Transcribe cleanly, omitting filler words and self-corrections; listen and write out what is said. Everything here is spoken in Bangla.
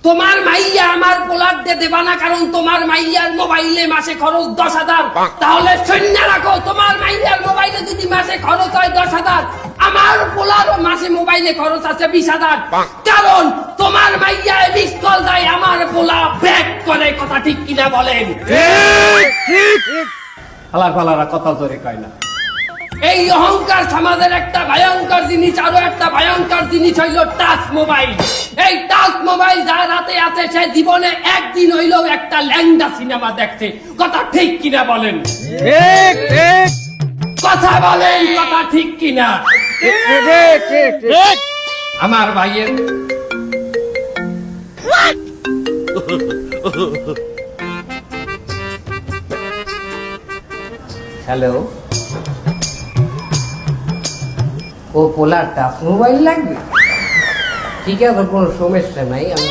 তোমার মাইয়া আমার পোলার দিয়ে দেবা না, কারণ তোমার মাইয়ার মোবাইলে মাসে খরচ 10,000। তাহলে শূন্য রাখো, তোমার মাইয়ার মোবাইলে যদি মাসে খরচ হয় 10,000, আমার পোলার মাসে মোবাইলে খরচ আছে 20,000। কারণ তোমার মাইয়া মিস কল দেয়, আমার পোলা ব্যাক করে। কথা ঠিক কিনা বলেন? আলার পালারা কথা জোরে কয় না। এই অহংকার সমাজের একটা ভয়ঙ্কর জিনিস। আরো একটা ভয়ঙ্কর জিনিস হইল টাচ মোবাইল। এই টাচ মোবাইল যার হাতে আছে সে জীবনে একদিন হইলেও একটা ল্যাংডা সিনেমা দেখছে। কথা ঠিক কিনা বলেন? ঠিক ঠিক কথা বলেন, কথা ঠিক কিনা? ঠিক ঠিক ঠিক আমার ভাইয়ের হ্যালো, ও পোলার টাচ মোবাইল লাগবে? ঠিক আছে, কোনো সমস্যা নাই, আমি